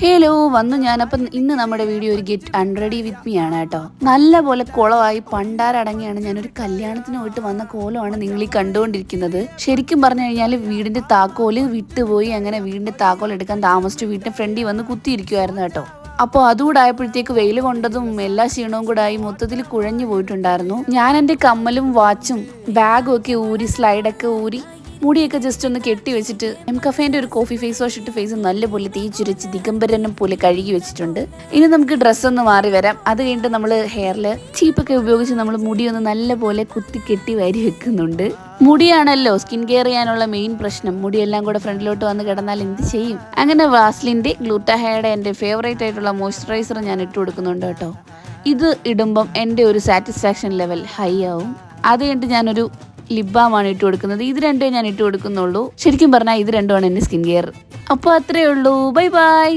Hello വന്നു ഞാനപ്പം ഇന്ന് നമ്മുടെ വീഡിയോ ഒരു ഗെറ്റ് അൺറെഡി വിത്ത് മീ ആണ് കേട്ടോ. നല്ല പോലെ കുളമായി പണ്ടാരടങ്ങിയാണ് ഞാനൊരു കല്യാണത്തിന് പോയിട്ട് വന്ന കോലമാണ് നിങ്ങൾ ഈ കണ്ടുകൊണ്ടിരിക്കുന്നത്. ശരിക്കും പറഞ്ഞു കഴിഞ്ഞാൽ വീടിന്റെ താക്കോല് വിട്ടുപോയി, അങ്ങനെ വീടിന്റെ താക്കോൽ എടുക്കാൻ താമസിച്ചു വീട്ടിന്റെ ഫ്രണ്ടിൽ വന്ന് കുത്തിയിരിക്കുമായിരുന്നു കേട്ടോ. അപ്പോൾ അതുകൂടെ ആയപ്പോഴത്തേക്ക് വെയിൽ കൊണ്ടതും എല്ലാ ക്ഷീണവും കൂടെ ആയി മൊത്തത്തിൽ കുഴഞ്ഞു പോയിട്ടുണ്ടായിരുന്നു. ഞാൻ എൻ്റെ കമ്മലും വാച്ചും ബാഗും ഒക്കെ ഊരി സ്ലൈഡൊക്കെ ഊരി മുടിയൊക്കെ ജസ്റ്റ് ഒന്ന് കെട്ടി വെച്ചിട്ട് എംകഫേന്റെ ഒരു കോഫി ഫേസ് വാഷ് ഇട്ട് ഫേസ് നല്ലപോലെ തേച്ചുരച്ച് ദിഗംബരനും പോലെ കഴുകി വെച്ചിട്ടുണ്ട്. ഇനി നമുക്ക് ഡ്രസ്സ് ഒന്ന് മാറി വരാം. അത് കഴിഞ്ഞിട്ട് നമ്മൾ ഹെയറിൽ ചീപ്പൊക്കെ ഉപയോഗിച്ച് നമ്മൾ മുടി ഒന്ന് നല്ലപോലെ കുത്തി കെട്ടി വാരി വെക്കുന്നുണ്ട്. മുടിയാണല്ലോ സ്കിൻ കെയർ ചെയ്യാനുള്ള മെയിൻ പ്രശ്നം. മുടിയെല്ലാം കൂടെ ഫ്രണ്ടിലോട്ട് വന്ന് കിടന്നാൽ എന്ത് ചെയ്യും? അങ്ങനെ വാസ്ലിന്റെ ഗ്ലൂട്ടാഹയുടെ എൻ്റെ ഫേവറേറ്റ് ആയിട്ടുള്ള മോയ്സ്ചറൈസർ ഞാൻ ഇട്ട് കൊടുക്കുന്നുണ്ട് കേട്ടോ. ഇത് ഇടുമ്പം എൻ്റെ ഒരു സാറ്റിസ്ഫാക്ഷൻ ലെവൽ ഹൈ ആവും. അത് കഴിഞ്ഞിട്ട് ഞാനൊരു ലിപ് ബാമാണ് ഇട്ട് കൊടുക്കുന്നത്. ഇത് രണ്ടേ ഞാൻ ഇട്ട് കൊടുക്കുന്നുള്ളൂ. ശരിക്കും പറഞ്ഞാൽ ഇത് രണ്ടുമാണ് എൻ്റെ സ്കിൻ കെയർ. അപ്പോൾ അത്രയേ ഉള്ളൂ. Bye bye.